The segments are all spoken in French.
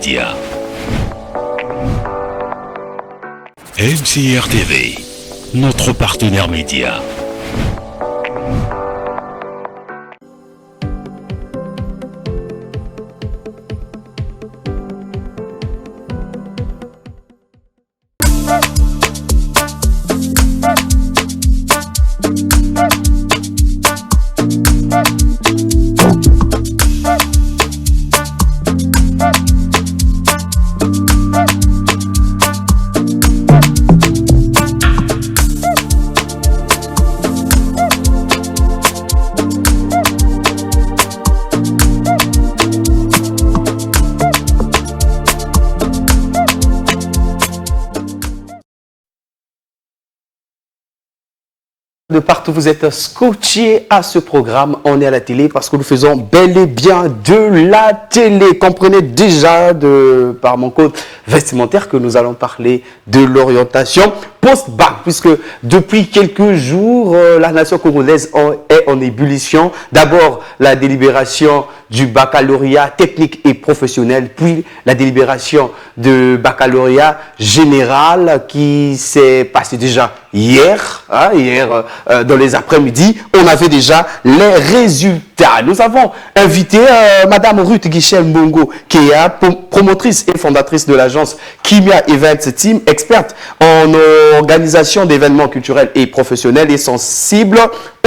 média. MCR TV, notre partenaire média. De partout, vous êtes scotché à ce programme. On est à la télé parce que nous faisons bel et bien de la télé. Comprenez déjà par mon code vestimentaire que nous allons parler de l'orientation post-bac, puisque depuis quelques jours, la nation congolaise est en ébullition. D'abord, la délibération du baccalauréat technique et professionnel, puis la délibération de baccalauréat général qui s'est passée déjà hier, dans les après-midi. On avait déjà les résultats. Nous avons invité Madame Ruth Guichel Mbongo, qui est promotrice et fondatrice de l'agence Kimia Events Team, experte en organisation d'événements culturels et professionnels et sensible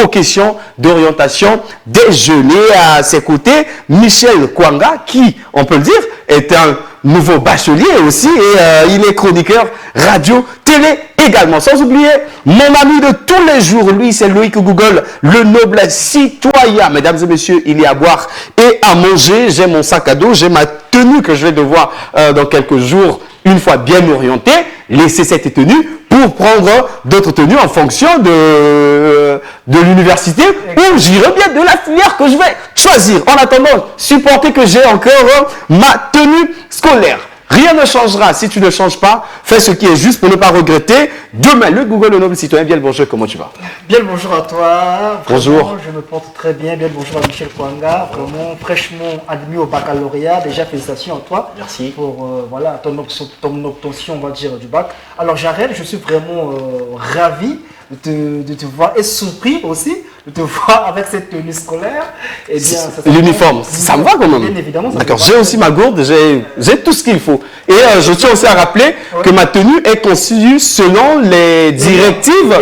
aux questions d'orientation des jeunes. Et à ses côtés, Michel Kwanga, qui, on peut le dire, est un nouveau bachelier aussi, et il est chroniqueur radio, télé également. Sans oublier mon ami de tous les jours, lui, c'est Loïc Google, le noble citoyen. Mesdames et messieurs, il y a à boire et à manger. J'ai mon sac à dos, j'ai ma tenue que je vais devoir, dans quelques jours, une fois bien orientée, laisser cette tenue pour prendre d'autres tenues en fonction de l'université où j'irai bien de la filière que je vais choisir. En attendant, supporter que j'ai encore ma tenue scolaire. Rien ne changera si tu ne changes pas. Fais ce qui est juste pour ne pas regretter. Demain, le Google, le noble citoyen. Bien le bonjour, comment tu vas? Bien le bonjour à toi. Bonjour. Vraiment, je me porte très bien. Bien le bonjour à Michel Kwanga. Vraiment fraîchement admis au baccalauréat. Déjà, félicitations à toi. Merci. Pour voilà, ton obtention, on va dire, du bac. Alors, Jarel, je suis vraiment ravi de te voir et surpris aussi de te voir avec cette tenue scolaire. Et bien, l'uniforme, ça me va quand même. Bien évidemment. D'accord, j'ai aussi ma gourde, j'ai tout ce qu'il faut. Et je tiens aussi à rappeler que ma tenue est conçue selon les directives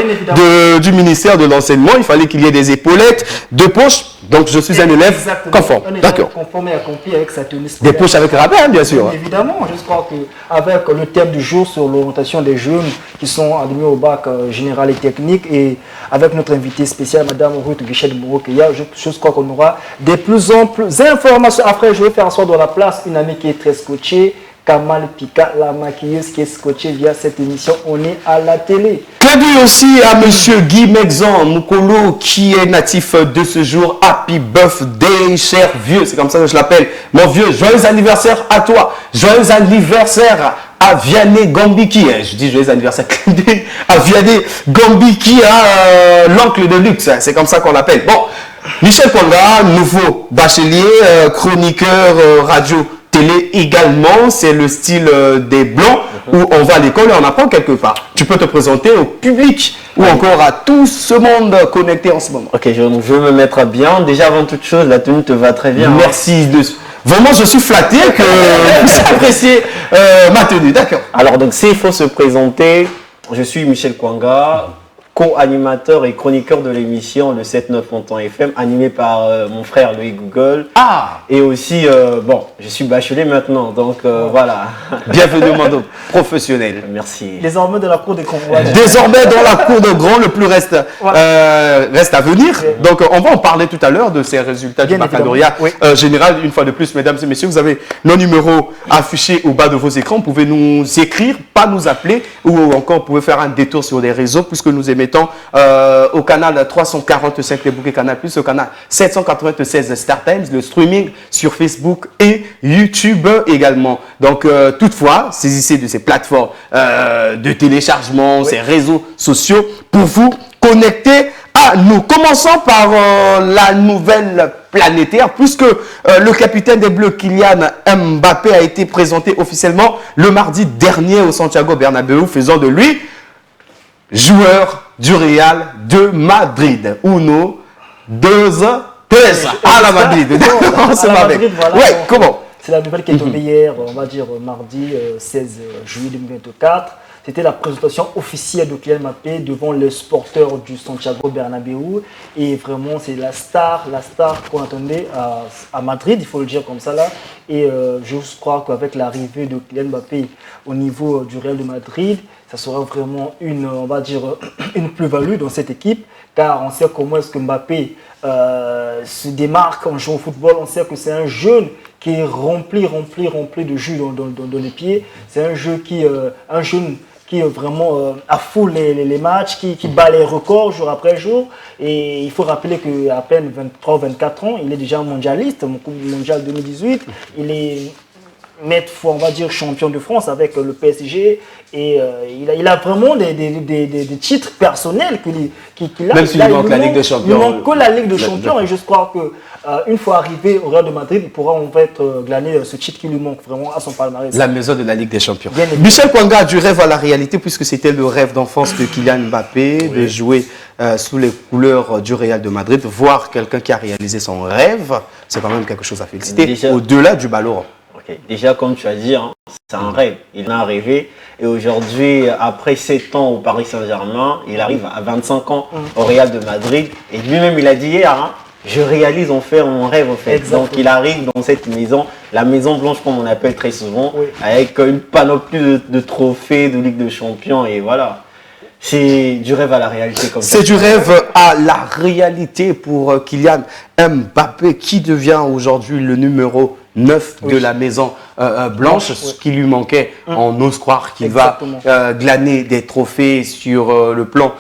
du ministère de l'enseignement. Il fallait qu'il y ait des épaulettes, deux poches. Donc je suis un élève conforme. D'accord. Conforme et accompli avec sa tenue scolaire. Des poches avec rabais, bien sûr. Bien évidemment, je crois qu'avec le thème du jour sur l'orientation des jeunes qui sont admis au bac général et technique, et avec notre invité spécial, Madame Ruth Guichel Mbongo, je crois qu'on aura des plus amples informations. Après, je vais faire asseoir dans la place une amie qui est très scotchée, Kamal Pika, la maquilleuse qui est scotchée via cette émission. On est à la télé. Clin d'œil aussi à Monsieur Guy Mexan Moukolo, qui est natif de ce jour. Happy birthday, cher vieux. C'est comme ça que je l'appelle. Mon vieux, joyeux anniversaire à toi. Joyeux anniversaire à Vianney Gambiki. Je dis joyeux anniversaire à Vianney Gambiki, l'oncle de luxe. C'est comme ça qu'on l'appelle. Bon, Michel Kwanga, nouveau bachelier, chroniqueur radio, télé également. C'est le style des Blancs où on va à l'école et on apprend quelque part. Tu peux te présenter au public ou encore à tout ce monde connecté en ce moment. Ok, je veux me mettre bien. Déjà, avant toute chose, la tenue te va très bien. Merci. Vraiment, je suis flatté que vous appréciez ma tenue. D'accord. Alors, donc, s'il faut se présenter, je suis Michel Kwanga, co-animateur et chroniqueur de l'émission Le 7-9 Montant FM, animé par mon frère Loïc Google. Ah. Et aussi, bon, je suis bachelier maintenant, donc voilà. Bienvenue au monde professionnel. Merci. Désormais dans la cour des convois. Désormais dans la cour de grand, le plus reste à venir. Donc on va en parler tout à l'heure de ces résultats du baccalauréat général. Une fois de plus, mesdames et messieurs, vous avez nos numéros affichés au bas de vos écrans. Vous pouvez nous écrire, pas nous appeler, ou encore vous pouvez faire un détour sur les réseaux, puisque nous émettons au canal 345 les bouquets Canal+, au canal 796 Star Times, le streaming sur Facebook et YouTube également. Donc toutefois, saisissez de ces plateformes de téléchargement, ces réseaux sociaux pour vous connecter à nous. Commençons par la nouvelle planétaire, puisque le capitaine des Bleus, Kylian Mbappé, a été présenté officiellement le mardi dernier au Santiago Bernabéu, faisant de lui joueur du Real de Madrid. Uno, deux, tres, à la Madrid. À la Madrid, voilà. Ouais, Donc, comment? c'est la nouvelle qui est tombée hier, on va dire mardi 16 juillet 2024. C'était la présentation officielle de Kylian Mbappé devant les supporters du Santiago Bernabéu. Et vraiment, c'est la star qu'on attendait à Madrid, il faut le dire comme ça là. Et je crois qu'avec l'arrivée de Kylian Mbappé au niveau du Real de Madrid, ça sera vraiment on va dire, une plus-value dans cette équipe. Car on sait comment est-ce que Mbappé se démarque en jouant au football. On sait que c'est un jeune qui est rempli de jus dans les pieds. C'est un jeune qui vraiment affoule les matchs, qui bat les records jour après jour. Et il faut rappeler qu'à peine 23-24 ans, il est déjà mondialiste, mon Coupe mondial 2018. Il est maître, on va dire, champion de France avec le PSG. Et il a vraiment des titres personnels qu'il a. Même s'il manque la Ligue des Champions. Il manque que la Ligue des Champions. Et je crois qu'une fois arrivé au Real de Madrid, il pourra en fait glaner ce titre qui lui manque vraiment à son palmarès. La maison de la Ligue des Champions. Bien évidemment. Michel Kwanga a du rêve à la réalité, puisque c'était le rêve d'enfance de Kylian Mbappé, de jouer sous les couleurs du Real de Madrid. Voir quelqu'un qui a réalisé son rêve, c'est quand même quelque chose à féliciter, au-delà du ballon. Okay. Déjà, comme tu as dit, hein, c'est un rêve. Il en a rêvé. Et aujourd'hui, après 7 ans au Paris Saint-Germain, il arrive à 25 ans au Real de Madrid. Et lui-même, il a dit hier, hein, je réalise en fait mon rêve. En fait. Donc, il arrive dans cette maison, la Maison Blanche, comme on appelle très souvent, avec une panoplie de trophées, de Ligue de Champions. Et voilà. C'est du rêve à la réalité. C'est du rêve à la réalité pour Kylian Mbappé, qui devient aujourd'hui le numéro 9 de la Maison Blanche, ce qui lui manquait. On ose croire qu'il va glaner des trophées sur le plan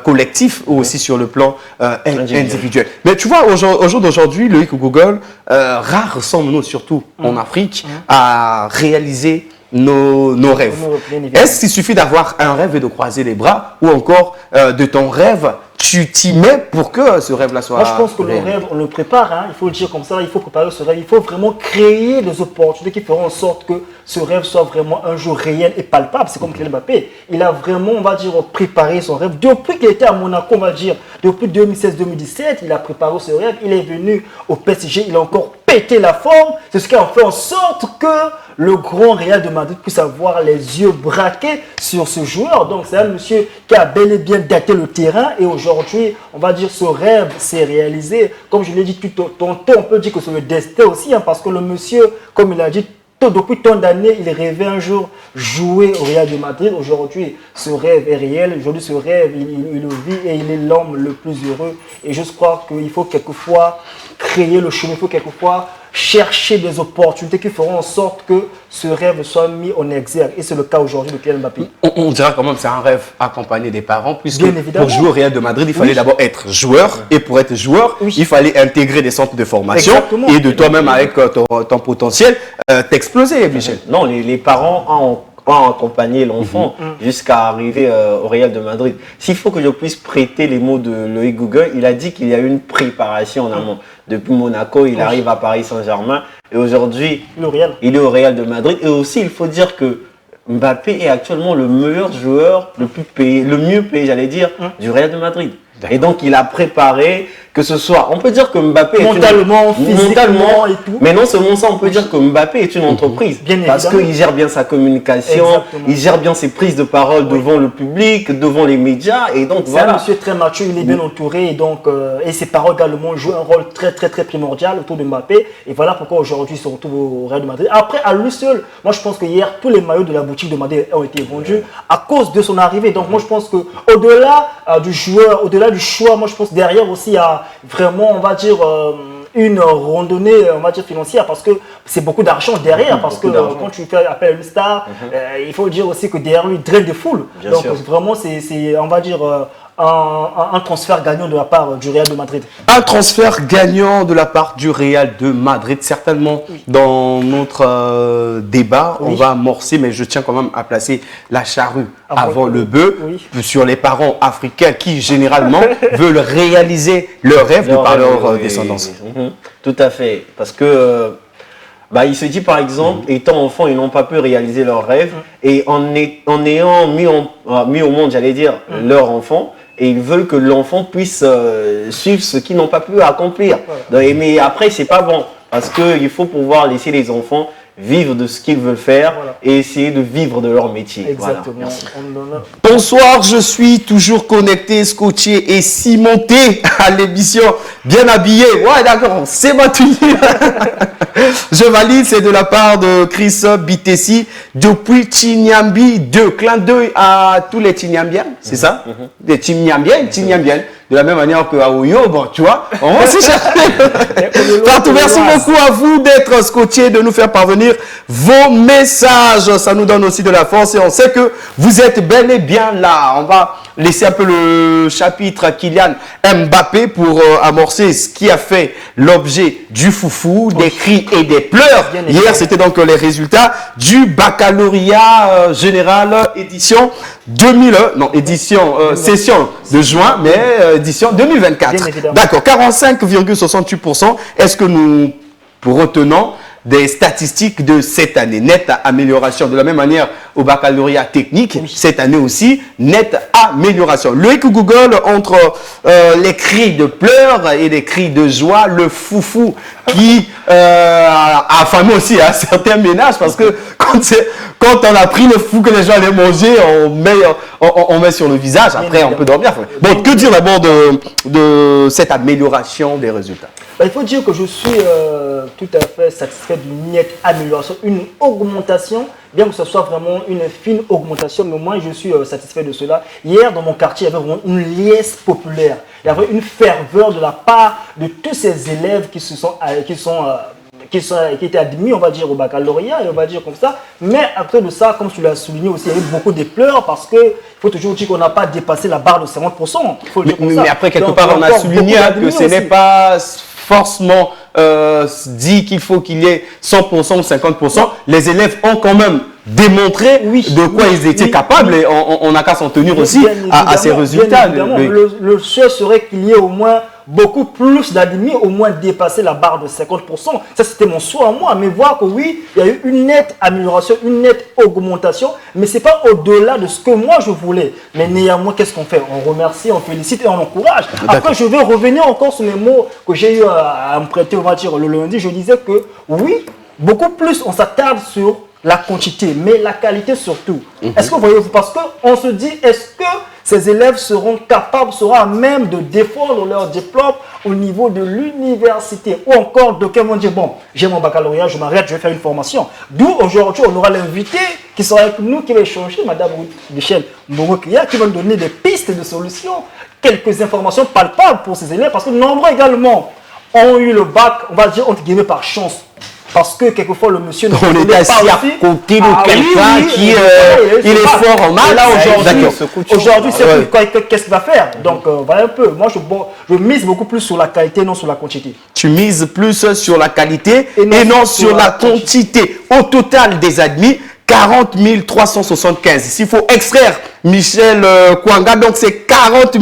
collectif ou aussi sur le plan individuel. Mais tu vois, au jour d'aujourd'hui, Loïc Google, rares sommes-nous, surtout en Afrique, à réaliser nos rêves. Est-ce qu'il suffit d'avoir un rêve et de croiser les bras, ou encore de ton rêve, tu t'y mets pour que ce rêve-là soit Moi, je pense que le rêve, on le prépare, hein, il faut le dire comme ça, il faut préparer ce rêve, il faut vraiment créer des opportunités qui feront en sorte que ce rêve soit vraiment un jour réel et palpable. C'est comme Kylian Mbappé, il a vraiment, on va dire, préparé son rêve. Depuis qu'il était à Monaco, on va dire, depuis 2016-2017, il a préparé ce rêve, il est venu au PSG, il a encore pété la forme. C'est ce qui a fait en sorte que le grand Real de Madrid puisse avoir les yeux braqués sur ce joueur. Donc c'est un monsieur qui a bel et bien daté le terrain, et aujourd'hui, on va dire, ce rêve s'est réalisé. Comme je l'ai dit tantôt, on peut dire que c'est le destin aussi, hein, parce que le monsieur, comme il a dit, depuis tant d'années, il rêvait un jour jouer au Real de Madrid. Aujourd'hui, ce rêve est réel. Aujourd'hui, ce rêve, il le vit, et il est l'homme le plus heureux. Et je crois qu'il faut quelquefois créer le chemin, il faut quelquefois chercher des opportunités qui feront en sorte que ce rêve soit mis en exergue. Et c'est le cas aujourd'hui de Kylian Mbappé. On dirait quand même que c'est un rêve accompagné des parents, puisque pour jouer au Real de Madrid, il fallait d'abord être joueur. Et pour être joueur, il fallait intégrer des centres de formation. Exactement. Et de toi-même, avec ton potentiel, t'exploser, Michel. Non, les parents ont accompagné l'enfant jusqu'à arriver au Real de Madrid. S'il faut que je puisse prêter les mots de Loïc Google, il a dit qu'il y a eu une préparation en amont. Depuis Monaco, il arrive à Paris Saint-Germain, et aujourd'hui, il est au Real de Madrid. Et aussi, il faut dire que Mbappé est actuellement le meilleur joueur, le mieux payé, j'allais dire, du Real de Madrid. Et donc, il a préparé, que ce soit, on peut dire que Mbappé mentalement, physiquement et tout. Mais non seulement ça, on peut dire que Mbappé est une entreprise. Parce qu'il gère bien sa communication, il gère bien ses prises de parole devant le public, devant les médias. Et donc, c'est un monsieur très mature, il est bien entouré. Et donc, et ses paroles également jouent un rôle très primordial autour de Mbappé. Et voilà pourquoi aujourd'hui, il se retrouve au Real de Madrid. Après, à lui seul, moi, je pense que hier, tous les maillots de la boutique de Madrid ont été vendus à cause de son arrivée. Donc, moi, je pense que au-delà du joueur, au-delà du choix, moi, je pense derrière aussi, il y a vraiment, on va dire, une randonnée, on va dire, financière, parce que c'est beaucoup d'argent derrière, parce que d'argent. quand tu fais appel à une star, il faut dire aussi que derrière lui, il draine des foules. Bien Donc sûr. vraiment, c'est, on va dire, un transfert gagnant de la part du Real de Madrid. Un transfert gagnant de la part du Real de Madrid. Certainement, dans notre débat, on va amorcer, mais je tiens quand même à placer la charrue avant le bœuf sur les parents africains qui, généralement, veulent réaliser leur rêve de par leur descendance. Tout à fait. Parce que il se dit, par exemple, étant enfant, ils n'ont pas pu réaliser leurs rêves. Et en ayant mis au monde, j'allais dire, leur enfant, et ils veulent que l'enfant puisse suivre ce qu'ils n'ont pas pu accomplir. Mais après, c'est pas bon. Parce qu'il faut pouvoir laisser les enfants vivre de ce qu'ils veulent faire et essayer de vivre de leur métier. Exactement. Voilà, merci. Bonsoir, je suis toujours connecté, scotché et cimenté à l'émission. Bien habillé. Ouais, d'accord, c'est ma tenue. Je valide, c'est de la part de Chris Bitessi depuis Chinyambi 2. Clin d'œil à tous les Chinyambiens, c'est ça? Des Chinyambiens. De la même manière que à Oyo, bon, tu vois, on va aussi chercher. Partout, merci beaucoup à vous d'être scotché, de nous faire parvenir vos messages. Ça nous donne aussi de la force et on sait que vous êtes bel et bien là. On va laisser un peu le chapitre à Kylian Mbappé pour amorcer ce qui a fait l'objet du foufou, des cris et des pleurs. Hier, c'était donc les résultats du baccalauréat général édition 2001, session de juin, mais édition 2024. D'accord, 45,68%. Est-ce que nous retenons des statistiques de cette année? Nette amélioration. De la même manière au baccalauréat technique, cette année aussi, nette amélioration. Le Google entre les cris de pleurs et les cris de joie, le foufou qui a affamé aussi à certains ménages parce que quand on a pris le fou que les gens allaient manger, on met sur le visage, après on peut dormir. Bon, que dire d'abord de cette amélioration des résultats? Il faut dire que je suis tout à fait satisfait d'une nette amélioration, une augmentation, bien que ce soit vraiment une fine augmentation, mais moi je suis satisfait de cela. Hier, dans mon quartier, il y avait vraiment une liesse populaire. Il y avait une ferveur de la part de tous ces élèves qui étaient admis, on va dire, au baccalauréat, et on va dire comme ça. Mais à côté de ça, comme tu l'as souligné aussi, il y a eu beaucoup de pleurs parce qu'il faut toujours dire qu'on n'a pas dépassé la barre de 50%. Faut le dire comme ça. Mais après, quelque part, on a souligné que ce n'est pas forcément dit qu'il faut qu'il y ait 100% ou 50%. Les élèves ont quand même démontré de quoi ils étaient capables et on n'a qu'à s'en tenir aussi à ces résultats. Le souhait serait qu'il y ait au moins beaucoup plus d'admis, au moins dépasser la barre de 50%. Ça, c'était mon souhait à moi. Mais voir que oui, il y a eu une nette amélioration, une nette augmentation, mais ce n'est pas au-delà de ce que moi je voulais. Mais néanmoins, qu'est-ce qu'on fait? On remercie, on félicite et on encourage. Après, je vais revenir encore sur les mots que j'ai eu à me prêter, on va dire, le lundi. Je disais que oui, beaucoup plus on s'attarde sur la quantité, mais la qualité surtout. Est-ce que vous voyez, parce qu'on se dit, est-ce que ces élèves seront à même de défendre leur diplôme au niveau de l'université? Ou encore, d'aucuns vont dire, bon, j'ai mon baccalauréat, je m'arrête, je vais faire une formation. D'où aujourd'hui, on aura l'invité qui sera avec nous, qui va échanger, Madame Michel Morokia, qui va nous donner des pistes de solutions, quelques informations palpables pour ces élèves, parce que nombreux également ont eu le bac, on va dire, entre guillemets, par chance. Parce que quelquefois le monsieur ne on est assis à côté de quelqu'un qui il est fort en maths. Là aujourd'hui, qu'est-ce qu'il va faire? Donc voilà un peu. Moi je mise beaucoup plus sur la qualité, non sur la quantité. Tu mises plus sur la qualité et non sur la quantité. Au total des admis, 40 375. S'il faut extraire Michel Kwanga, donc c'est 40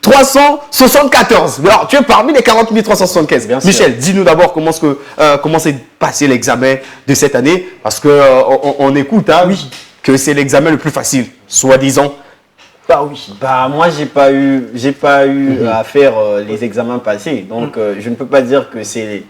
374. Alors, tu es parmi les 40 375. Bien Michel, dis-nous d'abord comment s'est passé l'examen de cette année, parce qu'on écoute que c'est l'examen le plus facile, soi-disant. Moi, j'ai pas eu à faire les examens passés, donc je ne peux pas dire que c'est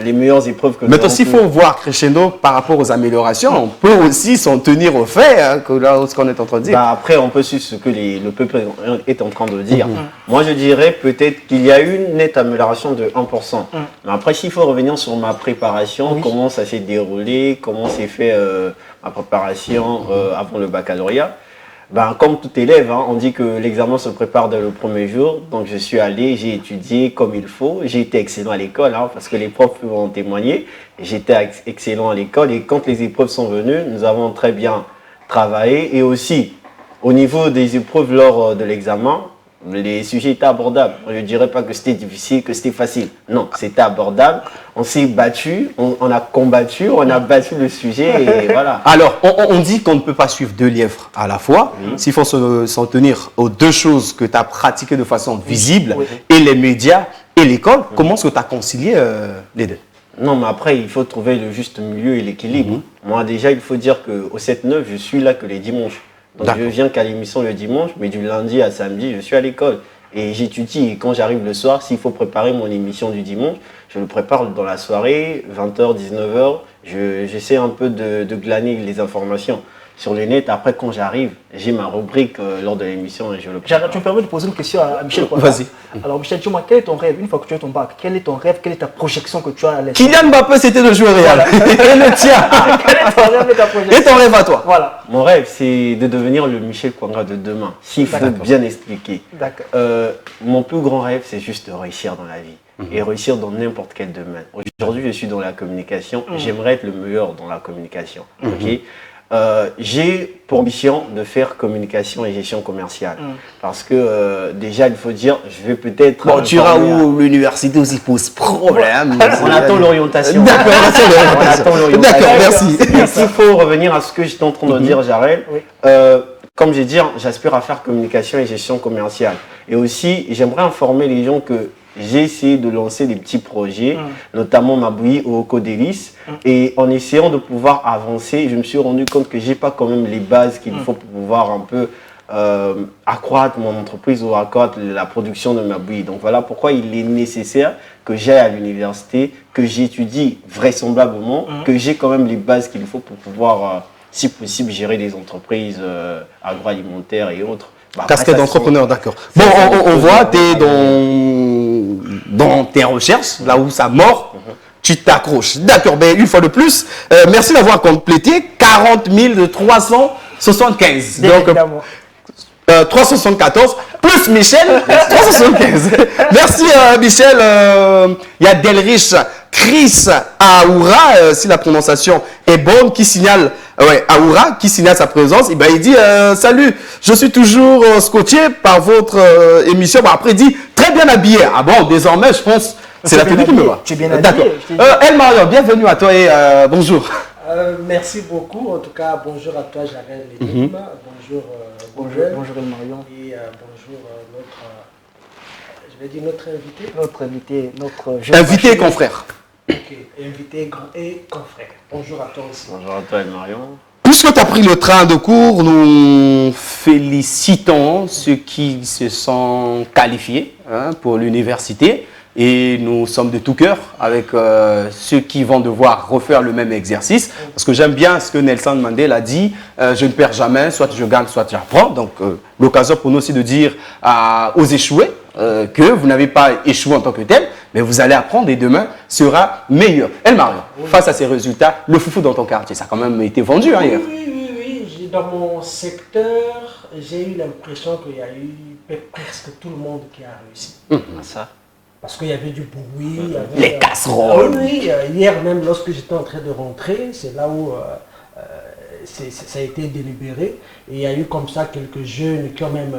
les meilleures épreuves que nous avons. Mais aussi, il faut voir crescendo par rapport aux améliorations. On peut aussi s'en tenir au fait, que là, ce qu'on est en train de dire. Après, on peut suivre ce que le peuple est en train de dire. Moi, je dirais peut-être qu'il y a eu une nette amélioration de 1%. Mais après, s'il faut revenir sur ma préparation, comment ça s'est déroulé, comment s'est fait ma préparation avant le baccalauréat. Ben, comme tout élève, hein, on dit que l'examen se prépare dès le premier jour. Donc, je suis allé, j'ai étudié comme il faut. J'ai été excellent à l'école, hein, parce que les profs peuvent en témoigner. J'étais excellent à l'école et quand les épreuves sont venues, nous avons très bien travaillé. Et aussi, au niveau des épreuves lors de l'examen, les sujets étaient abordables. Je ne dirais pas que c'était difficile, que c'était facile. Non, c'était abordable. On s'est battu, on a combattu, on a battu le sujet et voilà. Alors, on dit qu'on ne peut pas suivre 2 lièvres à la fois. S'il faut s'en tenir aux 2 choses que tu as pratiquées de façon visible, et les médias et l'école, comment est-ce que tu as concilié les 2? Non, mais après, il faut trouver le juste milieu et l'équilibre. Moi, déjà, il faut dire qu'au 7-9, je suis là que les dimanches. Donc, je viens qu'à l'émission le dimanche, mais du lundi à samedi, je suis à l'école. Et j'étudie. Et quand j'arrive le soir, s'il faut préparer mon émission du dimanche, je le prépare dans la soirée, 20h, 19h. J'essaie un peu de glaner les informations sur le net. Après, quand j'arrive, j'ai ma rubrique lors de l'émission et je le prépare. Tu me permets de poser une question à Michel Kwanga. Vas-y. Alors, Michel, dis-moi, quel est ton rêve? Une fois que tu as ton bac, quel est ton rêve? Quelle est ta projection que tu as à l'esprit? Kylian Mbappé, c'était le joueur Real. Et le tien. Quel est ton rêve et ta projection? Et ton rêve à toi? Voilà. Mon rêve, c'est de devenir le Michel Kwanga de demain, s'il faut bien expliquer. D'accord. Mon plus grand rêve, c'est juste de réussir dans la vie et réussir dans n'importe quel domaine. Aujourd'hui, je suis dans la communication. J'aimerais être le meilleur dans la communication. Ok. J'ai pour mission de faire communication et gestion commerciale. Parce que déjà, il faut dire, je vais peut-être... Bon, tu iras où l'université aussi pose problème. On attend l'orientation. D'accord, on attend l'orientation. D'accord, merci. Et s'il faut revenir à ce que j'étais en train de dire, Jarel, comme j'ai dit, j'aspire à faire communication et gestion commerciale. Et aussi, j'aimerais informer les gens que j'ai essayé de lancer des petits projets, notamment ma bouillie au Codélis. Et en essayant de pouvoir avancer, je me suis rendu compte que j'ai pas quand même les bases qu'il faut pour pouvoir un peu accroître mon entreprise ou accroître la production de ma bouillie. Donc voilà pourquoi il est nécessaire que j'aille à l'université, que j'étudie vraisemblablement, que j'ai quand même les bases qu'il faut pour pouvoir, si possible, gérer des entreprises agroalimentaires et autres. Bah, casquette d'entrepreneur, d'accord. Bon, on voit, tu es dans tes recherches, là où ça mord, tu t'accroches. D'accord, ben, une fois de plus, merci d'avoir complété 40 375. Donc, 374 plus Michel, 375. Merci Michel. Il y a Delrich Chris Aoura, si la prononciation est bonne, qui signale, Aoura, qui signale sa présence. Et ben, il dit salut, je suis toujours scotché par votre émission. Bon, après, il dit très bien habillé. Ah bon, désormais, je pense, c'est la télé qui me va. Tu es bien habillé. D'accord. El Mario, bienvenue à toi et bonjour. Merci beaucoup. En tout cas, bonjour à toi, Jarel Lénime. Bonjour, Bonjour El Marion. Et bonjour notre invité. Notre invité, notre Invité et confrère. Ok, invité et confrère. Bonjour à toi aussi. Bonjour à toi, Marion. Puisque tu as pris le train de cours, nous félicitons ceux qui se sont qualifiés pour l'université. Et nous sommes de tout cœur avec ceux qui vont devoir refaire le même exercice. Parce que j'aime bien ce que Nelson Mandela a dit, je ne perds jamais, soit je gagne, soit j'apprends. Donc l'occasion pour nous aussi de dire aux échoués que vous n'avez pas échoué en tant que tel, mais vous allez apprendre et demain sera meilleur. El Mario, face à ces résultats, le foufou dans ton quartier, ça a quand même été vendu hier. Oui. Dans mon secteur, j'ai eu l'impression qu'il y a eu presque tout le monde qui a réussi. Ça. Parce qu'il y avait du bruit. Il y avait, Les casseroles. Oui, hier même, lorsque j'étais en train de rentrer, c'est là où ça a été délibéré. Et il y a eu comme ça quelques jeunes qui ont même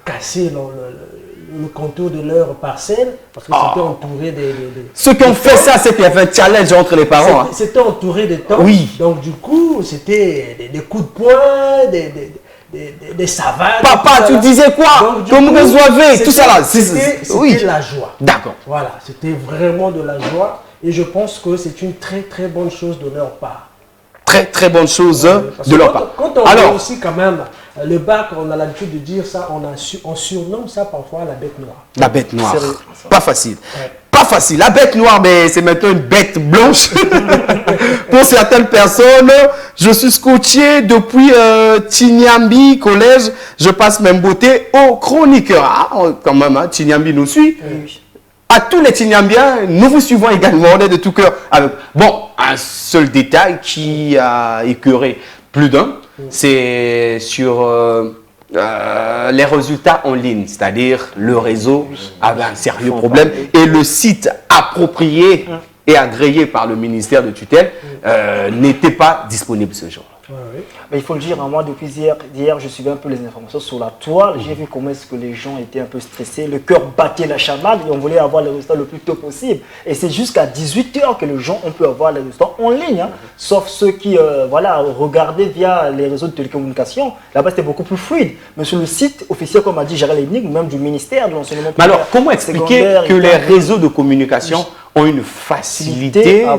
cassé le contour de leur parcelle. Parce que c'était entouré des... Ceux qui ont fait ça, c'est qu'il y avait un challenge entre les parents. C'était entouré de temps. Oui. Donc du coup, c'était des coups de poing, des savanes. Papa, tu disais quoi? Comme vous résolvez, tout ça là. C'était la joie. D'accord. Voilà, c'était vraiment de la joie. Et je pense que c'est une très très bonne chose de leur part. Très très bonne chose de leur part. Quand on voit aussi quand même le bac, on a l'habitude de dire ça, on surnomme ça parfois la bête noire. La bête noire. Sérieux. Pas facile. Ouais. Pas facile. La bête noire, mais c'est maintenant une bête blanche. Pour certaines personnes, je suis scotché depuis Tignambi collège. Je passe même beauté au chroniqueur. Ah, quand même, Tignambi nous suit. Oui. À tous les Tignambiens, nous vous suivons également. On est de tout cœur. Bon, un seul détail qui a écœuré plus d'un. C'est sur les résultats en ligne, c'est-à-dire le réseau avait un sérieux problème et le site approprié et agréé par le ministère de tutelle n'était pas disponible ce jour. Mais il faut le dire, moi depuis hier, je suivais un peu les informations sur la toile. J'ai vu comment est-ce que les gens étaient un peu stressés, le cœur battait la chamade et on voulait avoir les résultats le plus tôt possible. Et c'est jusqu'à 18 h que les gens ont pu avoir les résultats en ligne, hein. Sauf ceux qui regardaient via les réseaux de télécommunications. Là-bas, c'était beaucoup plus fluide. Mais sur le site officiel, comme a dit Gérald Lennig, même du ministère de l'enseignement primaire. Mais alors, comment expliquer que les réseaux de communication ont une facilité à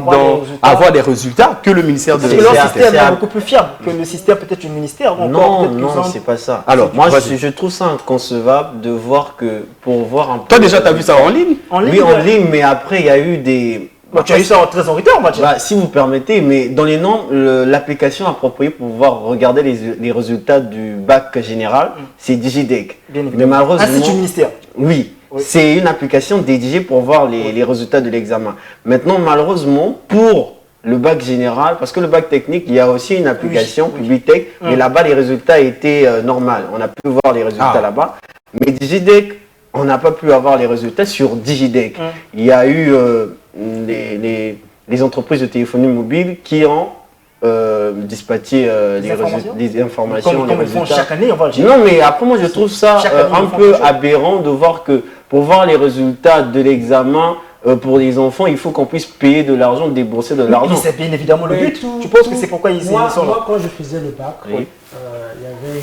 avoir des résultats que le ministère de l'Éducation. Leur système est beaucoup plus fiable que le système peut-être du ministère. Non, c'est pas ça. Alors, moi, je trouve ça inconcevable de voir que pour voir un peu... Toi, déjà, tu as vu ça en ligne? Oui, en ligne, mais après, il y a eu des... tu as eu ça très en retard, on va dire. Si vous permettez, mais dans les normes, l'application appropriée pour pouvoir regarder les résultats du bac général, c'est DigiDec. Mais malheureusement... c'est du ministère. Oui. C'est une application dédiée pour voir les résultats de l'examen. Maintenant, malheureusement, pour le bac général, parce que le bac technique, il y a aussi une application Publitech, mais là-bas, les résultats étaient normaux. On a pu voir les résultats là-bas. Mais DigiDec, on n'a pas pu avoir les résultats sur DigiDec. Il y a eu les entreprises de téléphonie mobile qui ont dispatché les informations, les résultats. Chaque année, on va le dire. Non, mais après, moi, je trouve ça un peu aberrant de voir que pour voir les résultats de l'examen pour les enfants, il faut qu'on puisse payer de l'argent, débourser de l'argent. C'est bien évidemment le but. Tu penses que c'est pourquoi ils sont là? Moi, quand je faisais le bac, il y avait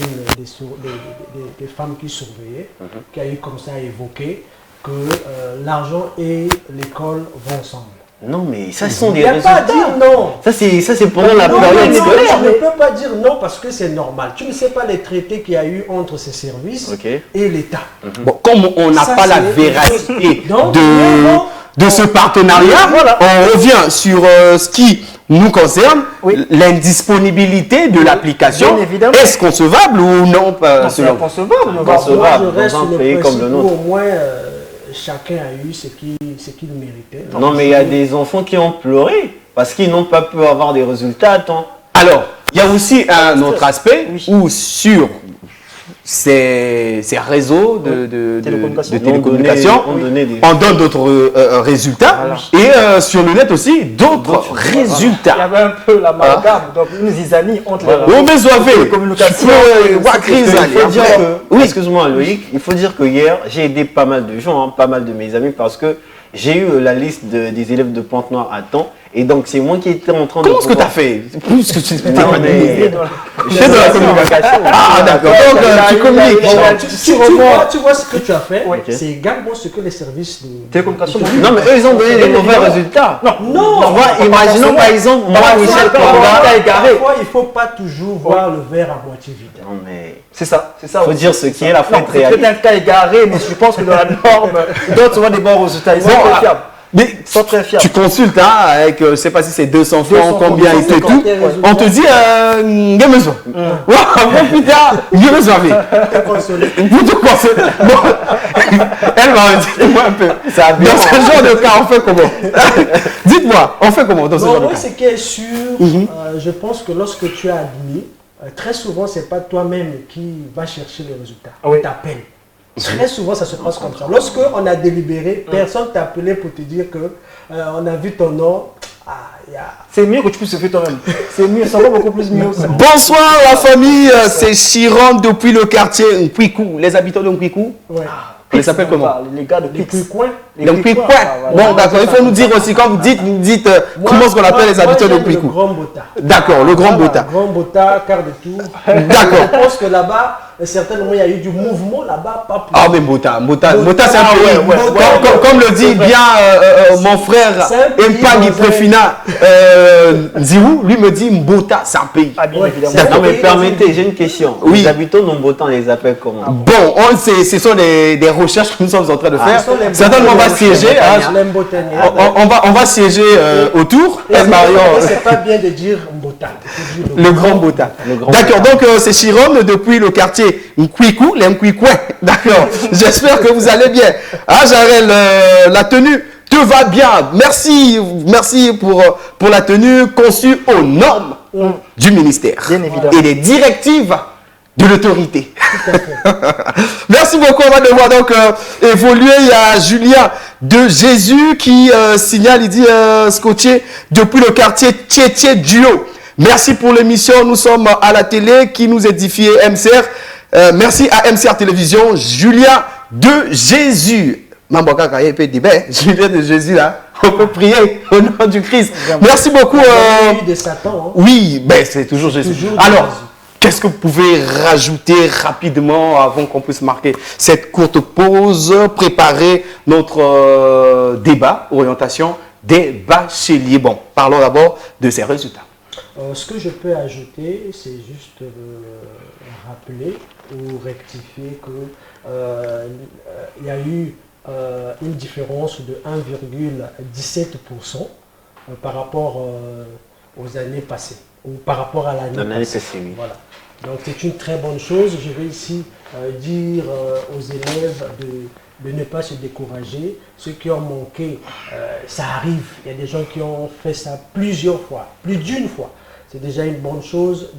des femmes qui surveillaient, qui a eu comme ça évoqué que l'argent et l'école vont ensemble. Non, mais ça, ce sont des résultats. Il n'y a pas à dire non. Ça, c'est pendant la période scolaire. Je ne peux pas dire non parce que c'est normal. Tu ne sais pas les traités qu'il y a eu entre ces services et l'État. Bon, comme on n'a pas la véracité de ce partenariat, on revient sur ce qui nous concerne, l'indisponibilité de l'application. Est-ce concevable ou non? C'est inconcevable. Je reste sur le principe où au moins chacun a eu ce qu'il méritait. Non, mais il y a des enfants qui ont pleuré parce qu'ils n'ont pas pu avoir des résultats à temps. Alors, il y a aussi un autre aspect où sur ces réseaux de télécommunications, on donne d'autres résultats et sur le net aussi d'autres résultats. Il y avait un peu l'amalgame, donc une zizanie entre les télécommunications. Excuse-moi Loïc, il faut dire que hier, j'ai aidé pas mal de gens, pas mal de mes amis parce que j'ai eu la liste des élèves de Pointe-Noire à temps. Et donc, c'est moi qui étais en train de... Comment est-ce que tu as fait? Plus que tu dans la communication. Ah, d'accord. Donc, tu communiques. Tu vois ce que tu as fait, c'est également ce que les services de télécommunication. Non, mais eux, ils ont donné des mauvais résultats. Non. Imaginons par exemple, moi, Michel Kanga, égaré. Parfois, il ne faut pas toujours voir le verre à moitié vide. Non, mais... C'est ça. Il faut dire ce qui est la faute réelle. C'est un cas égaré, mais je pense que dans la norme, d'autres ont des bons résultats. Ils sont très fiables. Mais tu consultes avec, je ne sais pas si c'est 200 francs, combien et tout. On te dit, il y a besoin. Putain, il y a besoin. Pour te consoler. Elle m'a dit, moi un peu. Dans ce genre de cas, on fait comment? Dites-moi, on fait comment dans ce genre de cas? Ce qui est sûr, je pense que lorsque tu as admis, très souvent, ce n'est pas toi-même qui va chercher les résultats. On t'appelle. Très souvent, ça se passe comme ça. Lorsqu'on a délibéré, personne t'a appelé pour te dire que on a vu ton nom. C'est mieux que tu puisses le faire toi-même. C'est mieux, ça va beaucoup plus mieux. Bonsoir la famille, c'est Chiron depuis le quartier Nkwikou. Les habitants de Nkwikou. On les appelle comment? Les gars de Nkwikou. Bon, d'accord. Il faut nous dire aussi, quand vous dites comment est-ce qu'on appelle les habitants de Nkwikou. Le Grand Bota. D'accord, le Grand Bota. Grand Bota, quart de tour. D'accord. Je pense que là-bas, certainement, il y a eu du mouvement là-bas. Ah, mais Bota, c'est un pays. Comme le dit bien mon frère Mpagi Prefina Nziou, lui me dit Mbota, c'est un pays. Ah, bien évidemment. Non, mais permettez, j'ai une question. Les habitants de Mbota, on les appelle comment? Bon, ce sont des recherches que nous sommes en train de faire. Certainement, on va siéger. On va siéger autour. C'est pas bien de dire Mbota. Le Grand Bota. D'accord, donc c'est Chiron depuis le quartier Nkwikou, les Nkwikou. D'accord, j'espère que vous allez bien. Ah, Jarel, la tenue, te va bien. Merci pour la tenue conçue aux normes du ministère Bien évidemment. et des directives de l'autorité. Merci beaucoup. On va devoir donc évoluer. Il y a Julien de Jésus qui signale, il dit scotché depuis le quartier Tchétché Duo. Merci pour l'émission. Nous sommes à la télé qui nous édifie MCR. Merci à MCR Télévision. Julien de Jésus. Julien de Jésus là. On peut prier au nom du Christ. Merci beaucoup. De Satan, hein. Oui, ben c'est toujours Jésus. Toujours Alors, Jésus. qu'est-ce que vous pouvez rajouter rapidement avant qu'on puisse marquer cette courte pause, préparer notre débat, orientation des bacheliers. Bon, parlons d'abord de ces résultats. Ce que je peux ajouter, c'est juste rappeler ou rectifier qu'il y a eu une différence de 1,17% par rapport aux années passées, ou par rapport à l'année passée. Oui. Voilà. Donc c'est une très bonne chose. Je vais ici dire aux élèves de ne pas se décourager. Ceux qui ont manqué, ça arrive. Il y a des gens qui ont fait ça plusieurs fois, plus d'une fois. C'est déjà une bonne chose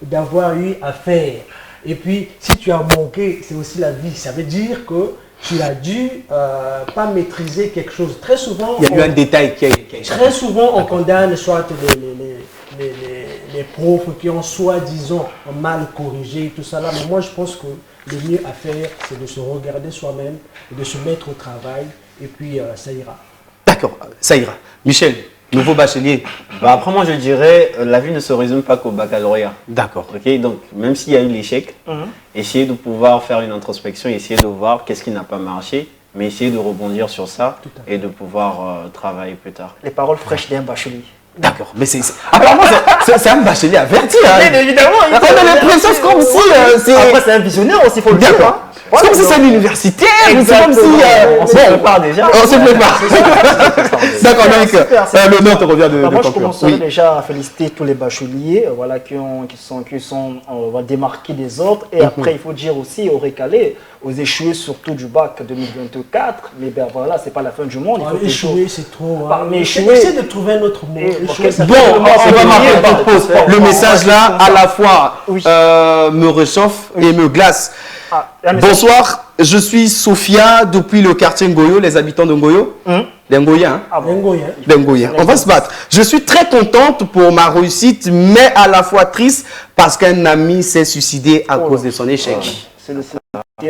d'avoir eu à faire. Et puis, si tu as manqué, c'est aussi la vie. Ça veut dire que tu as dû pas maîtriser quelque chose. Très souvent, Il y a eu un détail qui a très souvent, on condamne soit les profs qui ont soi-disant mal corrigé, tout ça là. Mais moi, je pense que le mieux à faire, c'est de se regarder soi-même, de se mettre au travail, et puis ça ira. D'accord, ça ira. Michel, nouveau bachelier. Bah, après, moi, je dirais, la vie ne se résume pas qu'au baccalauréat. D'accord. Ok, donc même s'il y a eu l'échec, essayez de pouvoir faire une introspection, essayer de voir qu'est-ce qui n'a pas marché, mais essayer de rebondir sur ça et de pouvoir travailler plus tard. Les paroles fraîches d'un bachelier. D'accord, mais apparemment, c'est un bachelier averti. Hein. Bien évidemment. On a l'impression c'est comme si... Après, c'est un visionnaire aussi, il faut le dire. D'accord. C'est comme si c'est un universitaire, ou c'est comme si... On se prépare déjà. On se prépare. D'accord, donc Super, l'honneur te revient de moi, je conclure. commencerai Oui. déjà à féliciter tous les bacheliers voilà, qui sont on va démarquer des autres. Et après, il faut dire aussi aux récalés, aux échoués surtout du bac 2024. Mais ben voilà, c'est pas la fin du monde. Il faut que les Échouer, c'est trop. Bah, mais Essaie échouer- de trouver un autre mot. Échouer, ça Bon, fait on va marquer par pause. Le message là, à la fois, Oui. me réchauffe et me glace. mais Bonsoir, je suis Sophia depuis le quartier Ngoyo, les habitants de Ngoyo. Les Ngoyens, hein? Ah bon. Ngoyen. Les Ngoyens. On va se battre. Je suis très contente pour ma réussite, mais à la fois triste parce qu'un ami s'est suicidé à cause de son échec. C'est un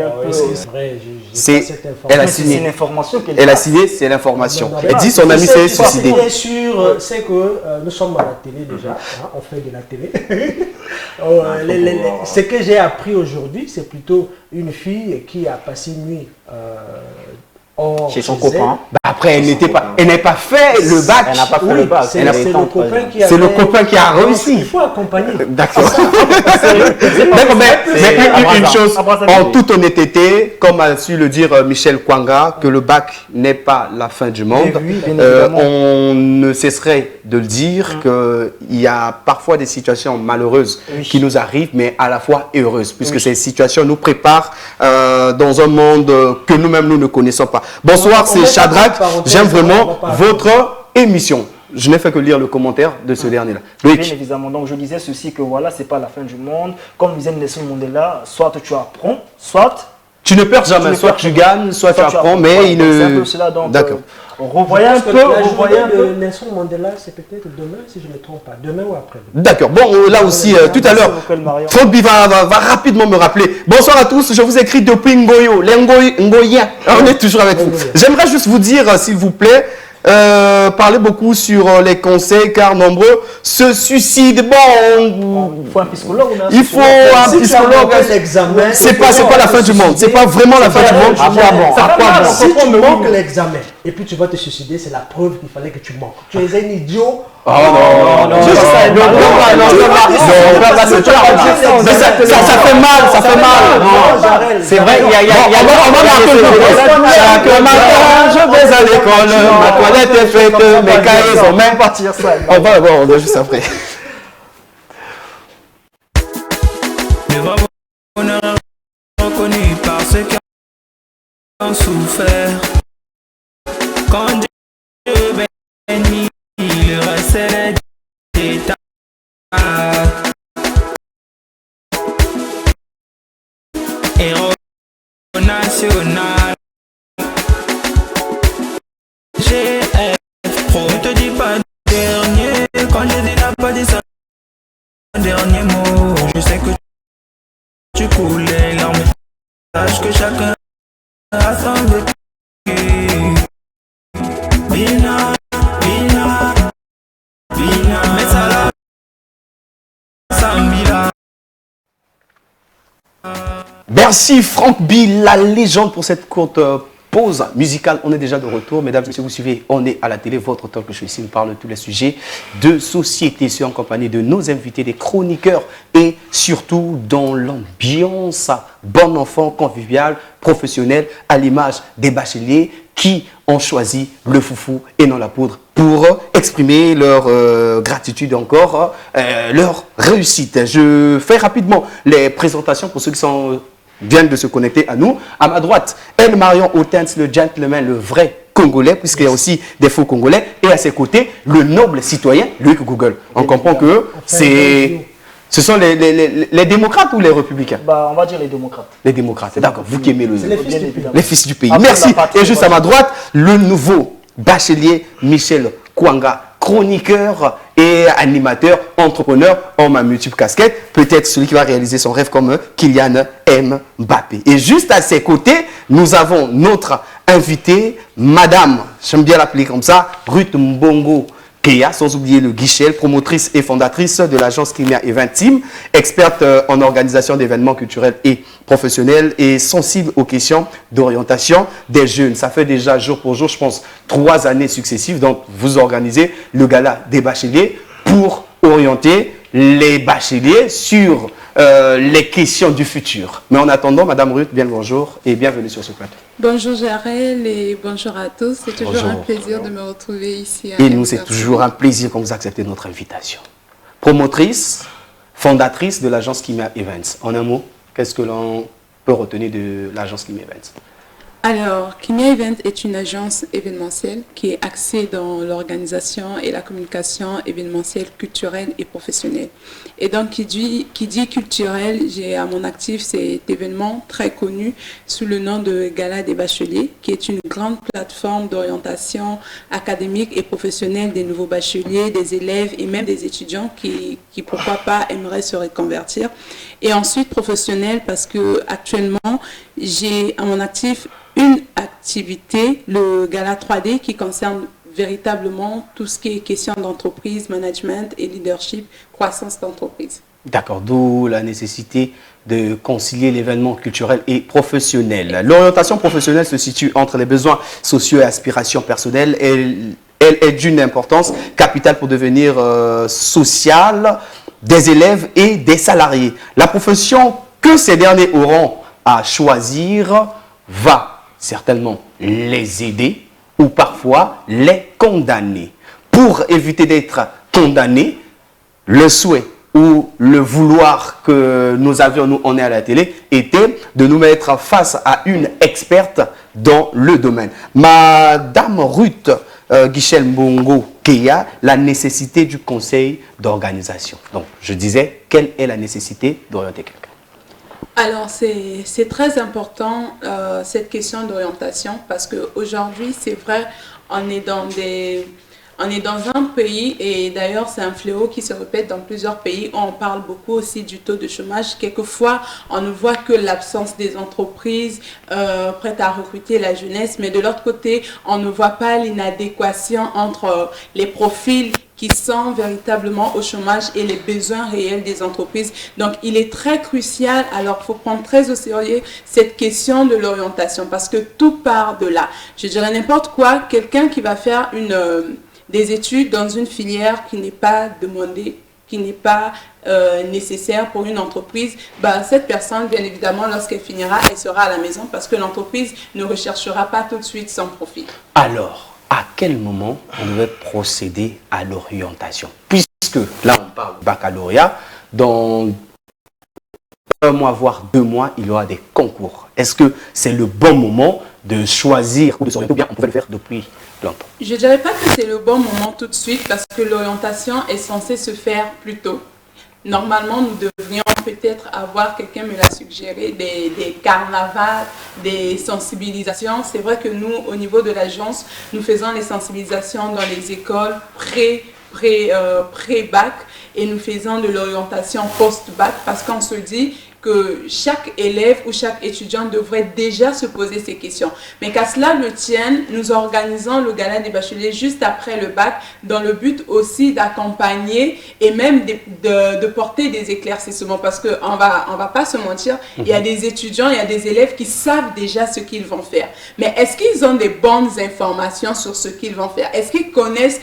peu... C'est vrai, C'est- j'ai pas cette elle a information. Mais signé. c'est une information qu'elle Elle a passe. signé, c'est l'information. Non, non, Elle mais dit son ami s'est tu sais, suicidé. Bien sûr, c'est que nous sommes à la télé déjà, hein, on fait de la télé. Ce que j'ai appris aujourd'hui, c'est plutôt une fille qui a passé une nuit Chez son elle. copain. Bah, après, elle n'a pas fait le bac. Elle n'a pas fait Oui, le bac. c'est Elle c'est était le en copain troisième. qui a C'est le fait- copain qui a Donc, réussi. Il faut accompagner. D'accord. D'accord, mais une chose, en toute honnêteté, comme a su le dire Michel Kwanga, que le bac n'est pas la fin du monde, Mais oui, bien évidemment. on ne cesserait de le dire qu'il y a parfois des situations malheureuses Oui. qui nous arrivent, mais à la fois heureuses, puisque ces situations nous préparent dans un monde que nous-mêmes nous ne connaissons pas. Bonsoir, On c'est met Shadrach. pas de parenthèse, J'aime on vraiment va pas- votre émission. Je n'ai fait que lire le commentaire de ce dernier-là. Bien Loïc. évidemment, donc je disais ceci que voilà, c'est pas la fin du monde. Comme disait Nelson Mandela, soit tu apprends, soit Tu ne perds jamais, Tu ne soit perds tu jamais. gagnes, soit tu apprends, mais Voilà, il donc c'est un ne... peu cela, donc D'accord. revoyez un Je pense peu, que la revoyez un journée peu. de Nelson Mandela, c'est peut-être demain, si je ne me trompe pas. Demain ou après. D'accord. Bon, là aussi, tout à l'heure, beaucoup, Marion. Faudbi va rapidement me rappeler. Bonsoir à tous, je vous écris depuis Ngoyo, les Ngoyens. On est toujours avec vous. Ngoyens. J'aimerais juste vous dire, s'il vous plaît, parlez beaucoup sur les conseils, car nombreux se suicident. Bon, Il faut un psychologue. on a un il faut psychologue. un Si tu as psychologue. manqué l'examen, C'est pas la fin du monde. C'est pas vraiment la fin du monde. À quoi bon? Ça fait mal, Si tu mais oui, manques mais- l'examen et puis tu vas te suicider, c'est la preuve qu'il fallait que tu manques. Tu es un idiot. Oh non, non, juste ça. non, Non, non, ça fait mal, ça fait mal. C'est vrai, il y a On va marquer le coup. Chaque matin, je vais à l'école, ma toilette est faite, mes cahiers sont même. partir ça. On va juste après. Le vrai bonheur est reconnu par ceux qui ont souffert. Quand héros national. GF Pro, ne te dis pas dernier. Quand je dis n'a pas dit ça, dernier mot. Je sais que tu coulais larmes. Sache que chacun a son vécu. Bina, Bina, Bina, mais ça là, Sambila. Merci Franck B, la légende, pour cette courte pause musicale. On est déjà de retour. Mesdames et messieurs, vous suivez, on est à la télé, votre talk show ici. Nous parlons de tous les sujets de société. C'est en compagnie de nos invités, des chroniqueurs et surtout dans l'ambiance bon enfant, convivial, professionnel, à l'image des bacheliers qui ont choisi le foufou et non la poudre pour exprimer leur gratitude encore, leur réussite. Je fais rapidement les présentations pour ceux qui viennent de se connecter à nous. À ma droite, El Marion Otens, le gentleman, le vrai Congolais, puisqu'il y a aussi des faux Congolais. Et à ses côtés, le noble citoyen, Loïc Google. On comprend que ce sont les démocrates ou les républicains? Bah, on va dire les démocrates. Les démocrates, d'accord. Vous qui aimez les fils du pays. Après, Merci. patrie, Et juste à ma droite, le nouveau bachelier Michel Kwanga, chroniqueur et animateur, entrepreneur, homme à multiples casquettes, peut-être celui qui va réaliser son rêve comme Kylian Mbappé. Et juste à ses côtés, nous avons notre invitée, Madame, j'aime bien l'appeler comme ça, Ruth Mbongo Keya, sans oublier le guichet, promotrice et fondatrice de l'agence Kimia Event Team, experte en organisation d'événements culturels et professionnels et sensible aux questions d'orientation des jeunes. Ça fait déjà jour pour jour, je pense, 3 années successives. Donc, vous organisez le gala des bacheliers pour orienter les bacheliers sur les questions du futur. Mais en attendant, Madame Ruth, bien le bonjour et bienvenue sur ce plateau. Bonjour Jarel et bonjour à tous. C'est toujours Bonjour. un plaisir de me retrouver ici. Et nous, c'est toujours un plaisir quand vous acceptez notre invitation. Promotrice, fondatrice de l'agence Kimia Events. En un mot, qu'est-ce que l'on peut retenir de l'agence Kimia Events? Alors, Kimia Event est une agence événementielle qui est axée dans l'organisation et la communication événementielle culturelle et professionnelle. Et donc, qui dit culturel, j'ai à mon actif cet événement très connu sous le nom de Gala des Bacheliers, qui est une grande plateforme d'orientation académique et professionnelle des nouveaux bacheliers, des élèves et même des étudiants qui pourquoi pas, aimeraient se reconvertir. Et ensuite, professionnel, parce que actuellement, j'ai à mon actif une activité, le Gala 3D, qui concerne véritablement tout ce qui est question d'entreprise, management et leadership, croissance d'entreprise. D'accord, d'où la nécessité de concilier l'événement culturel et professionnel. L'orientation professionnelle se situe entre les besoins sociaux et aspirations personnelles. Elle est d'une importance capitale pour devenir sociale des élèves et des salariés. La profession que ces derniers auront à choisir va certainement les aider ou parfois les condamner. Pour éviter d'être condamnés, le souhait ou le vouloir que nous avions, nous, on est à la télé, était de nous mettre face à une experte dans le domaine. Madame Ruth Guichel Mbongo Keya, la nécessité du conseil d'organisation. Donc, je disais, quelle est la nécessité d'orienter quelqu'un? Alors, c'est très important cette question d'orientation parce qu'aujourd'hui, c'est vrai, on est dans un pays, et d'ailleurs c'est un fléau qui se répète dans plusieurs pays, où on parle beaucoup aussi du taux de chômage. Quelquefois, on ne voit que l'absence des entreprises prêtes à recruter la jeunesse, mais de l'autre côté, on ne voit pas l'inadéquation entre les profils qui sont véritablement au chômage et les besoins réels des entreprises. Donc, il est très crucial, alors il faut prendre très au sérieux cette question de l'orientation parce que tout part de là. Je dirais n'importe quoi, quelqu'un qui va faire des études dans une filière qui n'est pas demandée, qui n'est pas nécessaire pour une entreprise, cette personne, bien évidemment, lorsqu'elle finira, elle sera à la maison parce que l'entreprise ne recherchera pas tout de suite son profit. Alors, à quel moment on devait procéder à l'orientation? Puisque là, on parle de baccalauréat, dans 1 mois, voire 2 mois, il y aura des concours. Est-ce que c'est le bon moment de choisir ou de s'orienter, ou bien on pouvait le faire depuis longtemps? Je ne dirais pas que c'est le bon moment tout de suite parce que l'orientation est censée se faire plus tôt. Normalement, nous devrions peut-être avoir, quelqu'un me l'a suggéré, des carnavals, des sensibilisations. C'est vrai que nous, au niveau de l'agence, nous faisons les sensibilisations dans les écoles pré-bac et nous faisons de l'orientation post-bac parce qu'on se dit que chaque élève ou chaque étudiant devrait déjà se poser ces questions. Mais qu'à cela ne tienne, nous organisons le gala des bacheliers juste après le bac dans le but aussi d'accompagner et même de porter des éclaircissements parce qu'on va pas se mentir, il y a des étudiants, il y a des élèves qui savent déjà ce qu'ils vont faire. Mais est-ce qu'ils ont des bonnes informations sur ce qu'ils vont faire? Est-ce qu'ils connaissent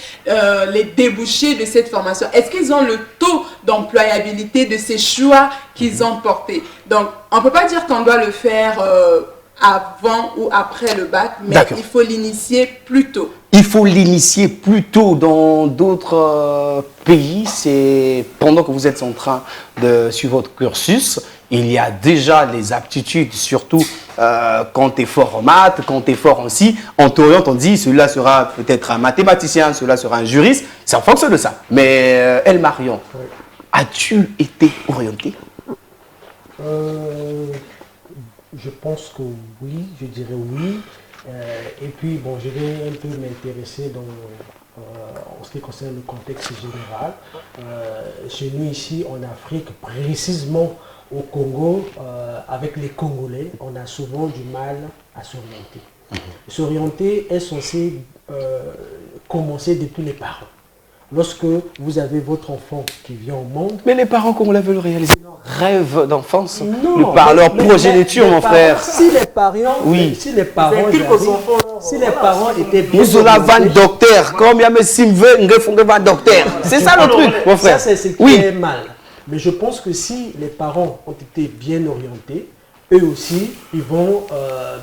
les débouchés de cette formation? Est-ce qu'ils ont le taux d'employabilité de ces choix qu'ils ont portés? Donc, on ne peut pas dire qu'on doit le faire avant ou après le bac, mais il faut l'initier plus tôt. Il faut l'initier plus tôt. Dans d'autres pays, c'est pendant que vous êtes en train de suivre votre cursus, il y a déjà les aptitudes, surtout quand tu es fort en maths, quand tu es fort en ci, on t'oriente, on dit celui-là sera peut-être un mathématicien, celui-là sera un juriste, c'est en fonction de ça. Mais El Marion, as-tu été orienté? Je pense que oui, je dirais oui. Et puis, bon, je vais un peu m'intéresser en ce qui concerne le contexte général. Chez nous ici, en Afrique, précisément au Congo, avec les Congolais, on a souvent du mal à s'orienter. S'orienter est censé commencer depuis les parents. Lorsque vous avez votre enfant qui vient au monde... Mais les parents congolais veulent réaliser leur rêve d'enfance, leur progéniture, mon frère. Si les parents, si les parents étaient bien... Nous avons un docteur, comme il y a mes simves, un docteur. C'est ça le truc, mon frère. Ça, c'est ce qui est mal. Mais je pense que si les parents ont été bien orientés, eux aussi, ils vont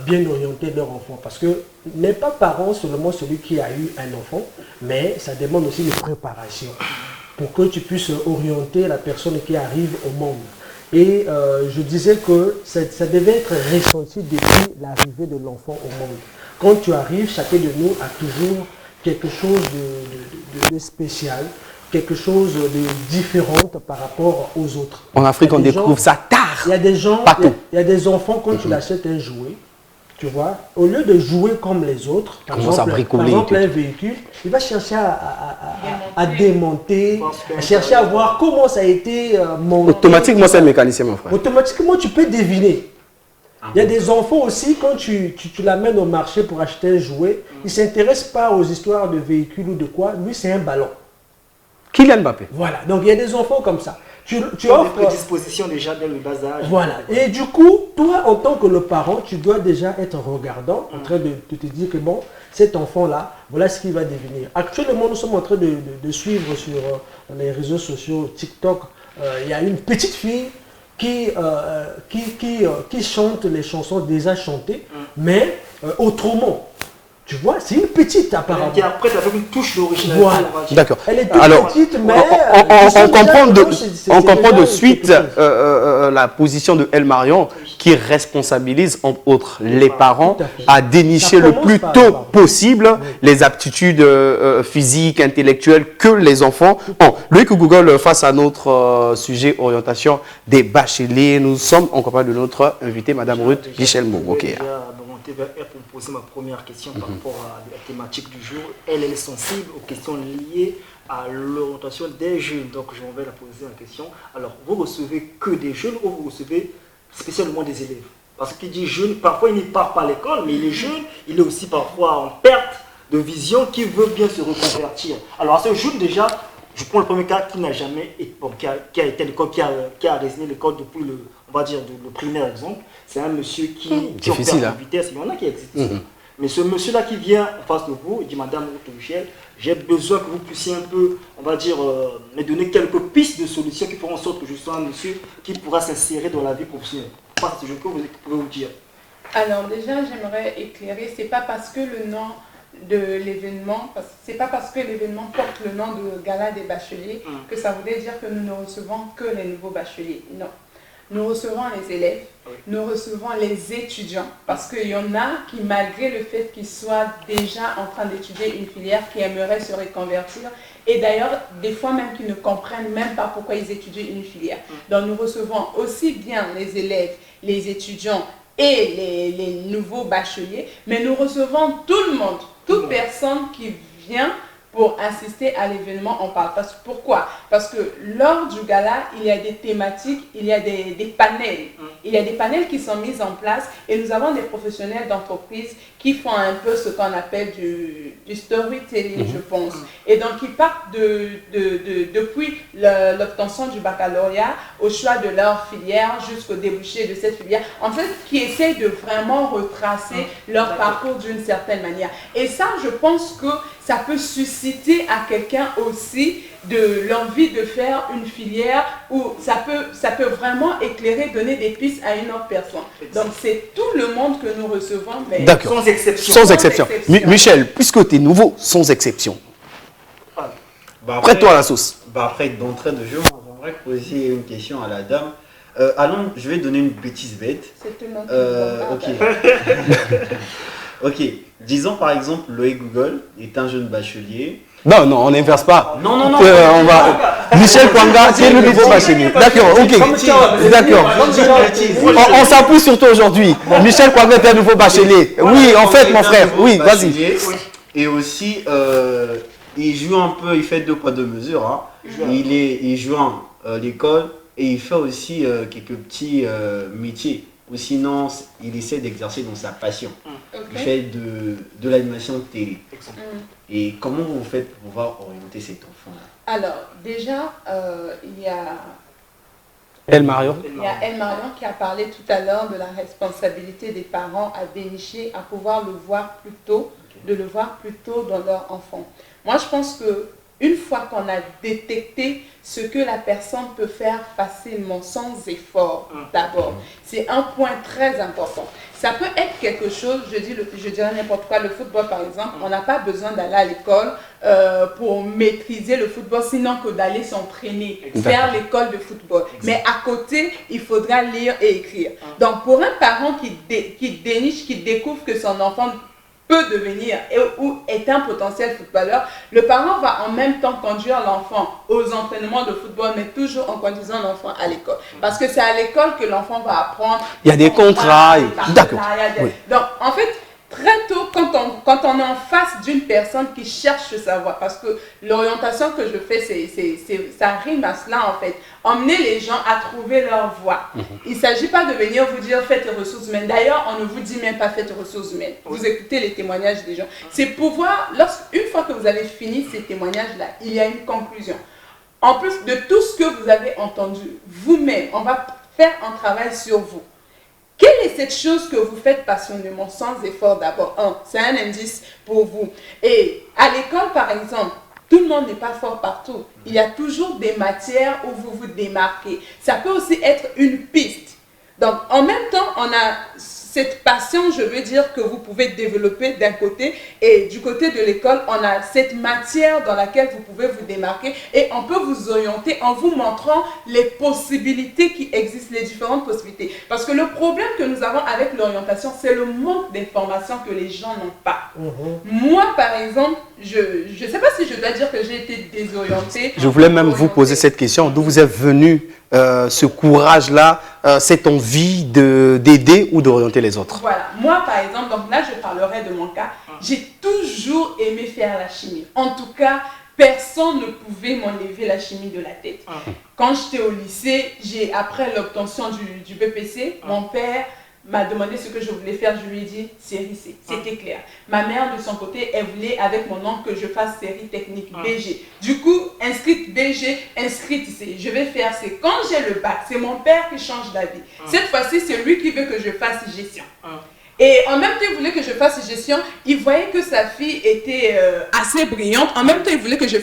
bien orienter leur enfant. Parce que n'est pas parent seulement celui qui a eu un enfant, mais ça demande aussi une préparation pour que tu puisses orienter la personne qui arrive au monde. Et je disais que ça devait être ressenti depuis l'arrivée de l'enfant au monde. Quand tu arrives, chacun de nous a toujours quelque chose de spécial, quelque chose de différent par rapport aux autres. En Afrique, on découvre ça tard. Il y a des gens, il y a des enfants, quand tu l'achètes un jouet, tu vois, au lieu de jouer comme les autres, par exemple un véhicule, il va chercher à démonter, à chercher à voir comment ça a été monté. Automatiquement, c'est un mécanicien, mon frère. Automatiquement, tu peux deviner. Il y a des enfants aussi, quand tu l'amènes au marché pour acheter un jouet, ils ne s'intéressent pas aux histoires de véhicules ou de quoi. Lui, c'est un ballon. Kylian Mbappé. Voilà, donc il y a des enfants comme ça. Tu offres des prédispositions déjà dès le bas âge. Voilà, et du coup, toi, en tant que le parent, tu dois déjà être regardant, en train de te dire que bon, cet enfant-là, voilà ce qu'il va devenir. Actuellement, nous sommes en train de suivre sur les réseaux sociaux, TikTok, il y a une petite fille qui chante les chansons déjà chantées, mais autrement. Tu vois, c'est une petite apparemment. Qui après, avec une touche d'originalité. Voilà. D'accord. Elle est toute petite, mais... On comprend de suite la position de El Marion qui responsabilise, entre autres, les parents à dénicher le plus tôt possible les aptitudes physiques, intellectuelles que les enfants ont. Loïc Google, face à notre sujet orientation des bacheliers, nous sommes en compagnie de notre invitée, Madame Ruth Guichel-Mourou. Vers elle pour me poser ma première question par rapport à la thématique du jour. Elle est sensible aux questions liées à l'orientation des jeunes. Donc, je vais la poser la question. Alors, vous recevez que des jeunes ou vous recevez spécialement des élèves? Parce qu'il dit jeune, parfois il ne part pas à l'école, mais il est jeune, il est aussi parfois en perte de vision, qui veut bien se reconvertir. Alors, à ce jeune déjà, je prends le premier cas qui n'a jamais été, qui a été à l'école, qui a résigné l'école depuis on va dire, le primaire exemple. C'est un monsieur qui en perd de vitesse. Il y en a qui existent. Mais ce monsieur-là qui vient en face de vous, il dit, Madame Michel, j'ai besoin que vous puissiez un peu, on va dire, me donner quelques pistes de solutions qui feront en sorte que je sois un monsieur qui pourra s'insérer dans la vie professionnelle. Parce que je peux vous dire. Alors déjà, j'aimerais éclairer, c'est pas parce que le nom de l'événement, c'est pas parce que l'événement porte le nom de Gala des bacheliers que ça voudrait dire que nous ne recevons que les nouveaux bacheliers. Non. nous recevons les élèves, nous recevons les étudiants, parce qu'il y en a qui, malgré le fait qu'ils soient déjà en train d'étudier une filière, qui aimeraient se reconvertir, et d'ailleurs, des fois même qu'ils ne comprennent même pas pourquoi ils étudient une filière. Donc nous recevons aussi bien les élèves, les étudiants et les nouveaux bacheliers, mais nous recevons tout le monde, toute personne qui vient pour assister à l'événement, on parle. Pourquoi? Parce que lors du gala, il y a des thématiques, il y a des panels. Il y a des panels qui sont mis en place et nous avons des professionnels d'entreprise qui font un peu ce qu'on appelle du storytelling, je pense. Et donc, ils partent depuis l'obtention du baccalauréat au choix de leur filière jusqu'au débouché de cette filière. En fait, qui essayent de vraiment retracer leur parcours d'une certaine manière. Et ça, je pense que ça peut susciter à quelqu'un aussi de l'envie de faire une filière où ça peut vraiment éclairer, donner des pistes à une autre personne. Donc c'est tout le monde que nous recevons, mais D'accord. Sans exception. Sans exception. Michel, puisque tu es nouveau, sans exception. Prête-toi à la sauce. Après, d'entrée de jeu, moi, j'aimerais poser une question à la dame. Allons, je vais donner une bêtise bête. c'est tout le monde qui Ok. Ok. Disons par exemple, Loïc Google est un jeune bachelier. Non, on n'inverse pas. Non. On va... Michel Kwanga, c'est le nouveau bachelier. D'accord, ok. D'accord. On s'appuie sur toi aujourd'hui. Michel Kwanga est un nouveau bachelier. Oui, en fait, mon frère. Oui, vas-y. Et aussi, il joue un peu, il fait 2 poids 2 mesures. Hein. Il joue à l'école et il fait aussi quelques petits métiers. Ou sinon, il essaie d'exercer dans sa passion. Il fait de l'animation télé. Et comment vous faites pour pouvoir orienter cet enfant-là? Alors, déjà, il y a El Marion qui a parlé tout à l'heure de la responsabilité des parents à dénicher, à pouvoir le voir plus tôt, de le voir plus tôt dans leur enfant. Moi, je pense que une fois qu'on a détecté ce que la personne peut faire facilement, sans effort, d'abord, c'est un point très important. Ça peut être quelque chose, je dirais n'importe quoi, le football par exemple, on n'a pas besoin d'aller à l'école pour maîtriser le football, sinon que d'aller s'entraîner, faire l'école de football. Mais à côté, il faudra lire et écrire. Donc pour un parent qui déniche, qui découvre que son enfant peut devenir ou est un potentiel footballeur, le parent va en même temps conduire l'enfant aux entraînements de football, mais toujours en conduisant l'enfant à l'école. Parce que c'est à l'école que l'enfant va apprendre. Il y a des contrats. D'accord. Oui. Donc, en fait, très tôt, quand on est en face d'une personne qui cherche ce savoir, parce que l'orientation que je fais, ça rime à cela en fait, emmener les gens à trouver leur voie. Il ne s'agit pas de venir vous dire faites les ressources humaines. D'ailleurs, on ne vous dit même pas faites les ressources humaines. Vous écoutez les témoignages des gens. C'est pouvoir, une fois que vous avez fini ces témoignages-là, il y a une conclusion. En plus de tout ce que vous avez entendu, vous-même, on va faire un travail sur vous. Quelle est cette chose que vous faites passionnément, sans effort d'abord? C'est un indice pour vous. Et à l'école, par exemple, tout le monde n'est pas fort partout. Il y a toujours des matières où vous vous démarquez. Ça peut aussi être une piste. Donc, en même temps, on a cette passion, je veux dire, que vous pouvez développer d'un côté, et du côté de l'école, on a cette matière dans laquelle vous pouvez vous démarquer et on peut vous orienter en vous montrant les possibilités qui existent, les différentes possibilités. Parce que le problème que nous avons avec l'orientation, c'est le manque d'informations que les gens n'ont pas. Moi, par exemple, je ne sais pas si je dois dire que j'ai été désorientée. Je voulais même vous poser cette question. D'où vous est venu ce courage-là, cette envie d'aider ou d'orienter les autres? Voilà. Moi, par exemple, donc là, je parlerai de mon cas. J'ai toujours aimé faire la chimie. En tout cas, personne ne pouvait m'enlever la chimie de la tête. Quand j'étais au lycée, après l'obtention du BPC, mon père m'a demandé ce que je voulais faire, je lui ai dit série C, c'était clair. Ma mère de son côté, elle voulait avec mon oncle que je fasse série technique BG. Du coup, inscrite BG, inscrite C. Je vais faire C. Quand j'ai le bac, c'est mon père qui change d'avis. Cette fois-ci, c'est lui qui veut que je fasse gestion. Et en même temps, il voulait que je fasse gestion. Il voyait que sa fille était assez brillante. En même temps, il voulait que je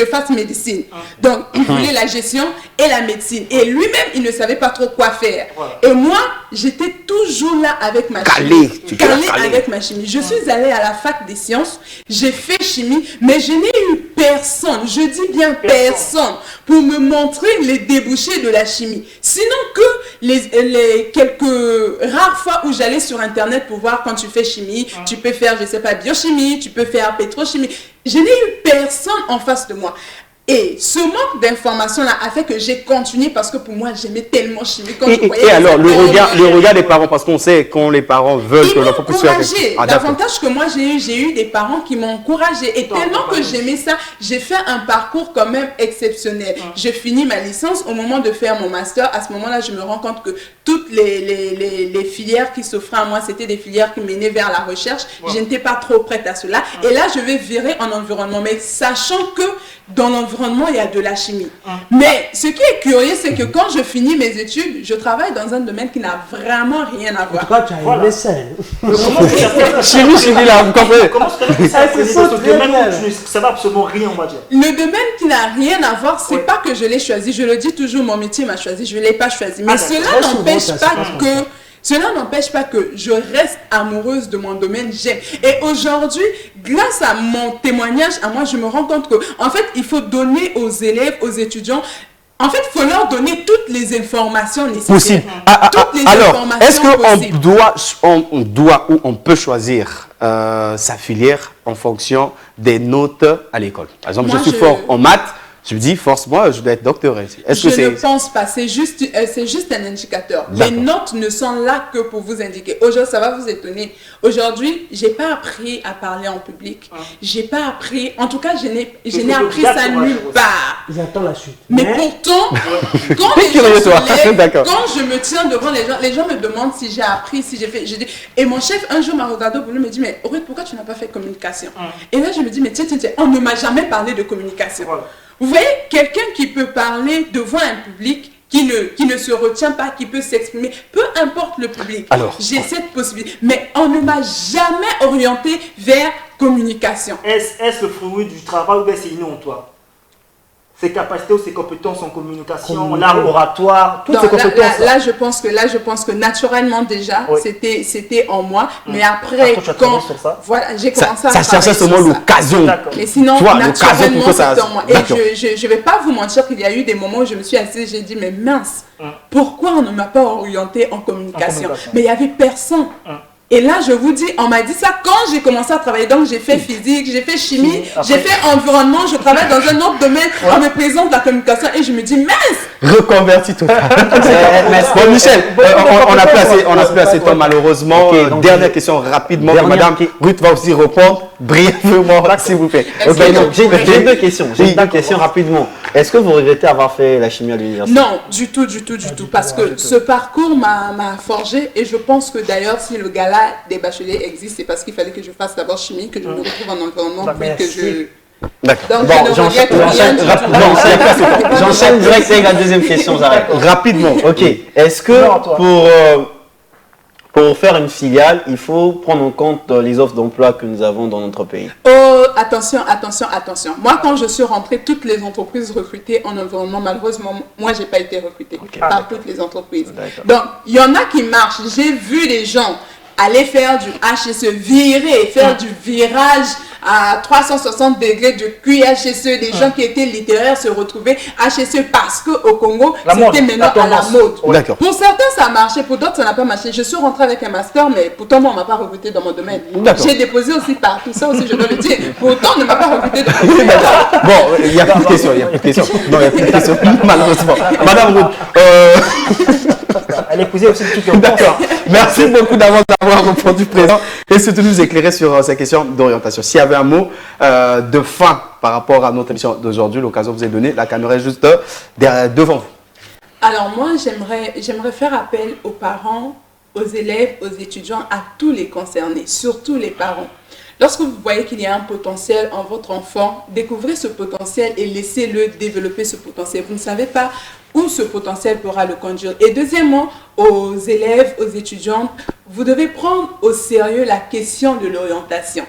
fasse médecine. Donc, il voulait la gestion et la médecine. Et lui-même, il ne savait pas trop quoi faire. Et moi, j'étais toujours là avec ma chimie. Calée avec ma chimie. Je suis allée à la fac des sciences. J'ai fait chimie, mais je n'ai eu personne, je dis bien personne, pour me montrer les débouchés de la chimie. Sinon que les quelques rares fois où j'allais sur Internet pour voir quand tu fais chimie, tu peux faire, je sais pas, biochimie, tu peux faire pétrochimie. Je n'ai eu personne en face de moi. Et ce manque d'informations-là a fait que j'ai continué parce que pour moi, j'aimais tellement chimie. Et alors, le regard des parents, parce qu'on sait quand les parents veulent que l'enfant puisse faire... L'avantage que moi j'ai eu des parents qui m'ont encouragé. Et tellement que j'aimais ça, j'ai fait un parcours quand même exceptionnel. J'ai fini ma licence au moment de faire mon master. À ce moment-là, je me rends compte que toutes les filières qui s'offraient à moi, c'était des filières qui menaient vers la recherche. Je n'étais pas trop prête à cela. Et là, je vais virer en environnement. Mais sachant que dans l'environnement, il y a de la chimie. Mais ce qui est curieux, c'est que quand je finis mes études, je travaille dans un domaine qui n'a vraiment rien à voir. Toi, tu as aimé ça. Chimie, là, vous comprenez? Comment ça va absolument rien, on va dire. Le domaine qui n'a rien à voir, c'est pas que je l'ai choisi. Je le dis toujours, mon métier m'a choisi. Je ne l'ai pas choisi. Mais cela n'empêche pas que je reste amoureuse de mon domaine, j'aime. Et aujourd'hui, grâce à mon témoignage, à moi, je me rends compte que, en fait, il faut donner aux élèves, aux étudiants, en fait, il faut leur donner toutes les informations nécessaires. Possible. Alors, est-ce qu'on doit ou on peut choisir sa filière en fonction des notes à l'école? Par exemple, je suis fort en maths. Je me dis, force-moi, je dois être docteur. Je ne pense pas, c'est juste un indicateur. Les notes ne sont là que pour vous indiquer. Aujourd'hui, ça va vous étonner. Aujourd'hui, je n'ai pas appris à parler en public. J'ai pas appris, en tout cas, je n'ai appris ça nulle part. J'attends la suite. Mais pourtant, quand je me tiens devant les gens me demandent si j'ai appris, si j'ai fait. Et mon chef, un jour, m'a regardé au boulot, me dit, mais Ruth, pourquoi tu n'as pas fait communication? Et là, je me dis, mais tiens, on ne m'a jamais parlé de communication. Vous voyez, quelqu'un qui peut parler devant un public, qui ne se retient pas, qui peut s'exprimer, peu importe le public. J'ai cette possibilité. Mais on ne m'a jamais orienté vers communication. Est-ce le fruit du travail ou bien c'est inné en toi? Ses capacités ou ses compétences en communication, l'art oratoire, toutes ces compétences. Là, je pense que naturellement déjà, c'était en moi. Mais après, quand j'ai commencé à ça cherchait seulement l'occasion. Mais sinon, naturellement, c'était en moi. Et je ne vais pas vous mentir qu'il y a eu des moments où je me suis assise, j'ai dit, mais mince, pourquoi on ne m'a pas orienté en communication? Mais il n'y avait personne. Et là, je vous dis, on m'a dit ça quand j'ai commencé à travailler. Donc, j'ai fait physique, j'ai fait chimie, j'ai fait environnement, je travaille dans un autre domaine. On me présente la communication et je me dis, mince! Reconverti tout. Bon, Michel, on a plus assez de temps malheureusement. Dernière question rapidement. Madame Ruth va aussi répondre brièvement, s'il vous plaît. J'ai deux questions. Rapidement. Est-ce que vous regrettez avoir fait la chimie à l'université? Non, du tout. Parce que ce parcours m'a forgé et je pense que d'ailleurs, si le gala des bacheliers existe, c'est parce qu'il fallait que je fasse d'abord chimie, que je me retrouve en environnement, puis que je... D'accord. Donc, j'enchaîne direct avec la deuxième question, Zara. Rapidement. Ok. Est-ce que pour faire une filiale, il faut prendre en compte les offres d'emploi que nous avons dans notre pays? Oh, attention. Moi, quand je suis rentrée, toutes les entreprises recrutées en environnement, malheureusement, moi, je n'ai pas été recrutée par toutes les entreprises. Donc, il y en a qui marchent. J'ai vu les gens aller faire du HSE, faire du virage à 360 degrés de QHSE, des gens qui étaient littéraires se retrouver HSE parce qu'au Congo, c'était maintenant à la mode. Pour certains, ça a marché, pour d'autres, ça n'a pas marché. Je suis rentrée avec un master, mais pourtant, moi, on ne m'a pas recruté dans mon domaine. J'ai déposé aussi partout, ça aussi, je dois le dire. Pourtant, on ne m'a pas recruté dans mon domaine. Bon, il n'y a plus de questions, Non, il n'y a plus de questions, malheureusement. Madame Ruth, elle est posée aussi tout le D'accord. Merci beaucoup d'avoir répondu présent et surtout nous éclairer sur ces questions d'orientation. S'il y avait un mot de fin par rapport à notre émission d'aujourd'hui, l'occasion vous est donnée, la caméra est juste devant vous. Alors moi, j'aimerais faire appel aux parents, aux élèves, aux étudiants, à tous les concernés, surtout les parents. Lorsque vous voyez qu'il y a un potentiel en votre enfant, découvrez ce potentiel et laissez-le développer ce potentiel. Vous ne savez pas où ce potentiel pourra le conduire. Et deuxièmement, aux élèves, aux étudiants, vous devez prendre au sérieux la question de l'orientation.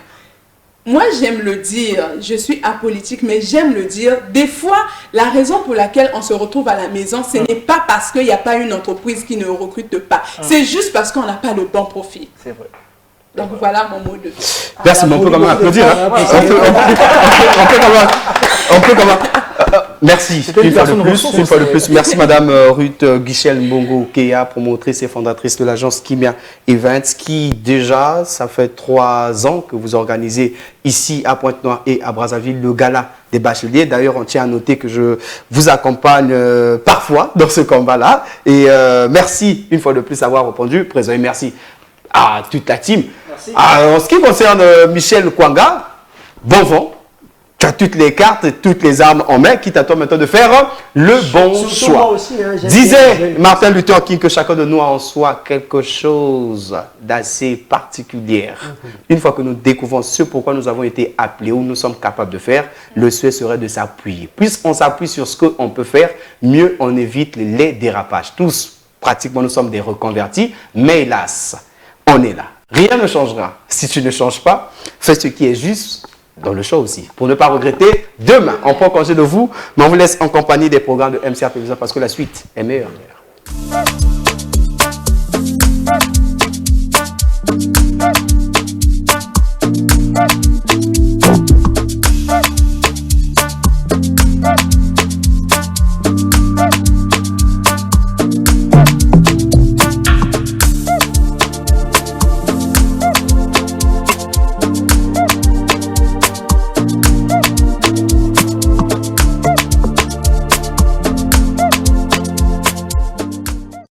Moi, j'aime le dire, je suis apolitique, mais j'aime le dire. Des fois, la raison pour laquelle on se retrouve à la maison, ce n'est pas parce qu'il n'y a pas une entreprise qui ne recrute pas. C'est juste parce qu'on n'a pas le bon profil. C'est vrai. Donc voilà mon mot de Merci, mais on peut quand même applaudir. Hein. On peut quand même. Merci, une fois de plus. Merci Madame Ruth Guichel Mbongo Kea, promotrice et fondatrice de l'agence Kimia Events, qui déjà, ça fait 3 ans que vous organisez ici à Pointe-Noire et à Brazzaville le gala des bacheliers. D'ailleurs, on tient à noter que je vous accompagne parfois dans ce combat-là. Et merci une fois de plus d'avoir répondu. Présent et merci à toute la team. En ce qui concerne Michel Kwanga, bon vent. Tu as toutes les cartes et toutes les armes en main, quitte à toi maintenant de faire le bon choix. Moi aussi, hein, Disait Martin Luther King que chacun de nous a en soi quelque chose d'assez particulier. Une fois que nous découvrons ce pourquoi nous avons été appelés, ou nous sommes capables de faire, le souhait serait de s'appuyer. Puisqu'on s'appuie sur ce qu'on peut faire, mieux on évite les dérapages. Tous, pratiquement, nous sommes des reconvertis, mais hélas, on est là. Rien ne changera. Si tu ne changes pas, fais ce qui est juste dans le show aussi, pour ne pas regretter demain. On prend congé de vous, mais on vous laisse en compagnie des programmes de MCA Télévision parce que la suite est meilleure.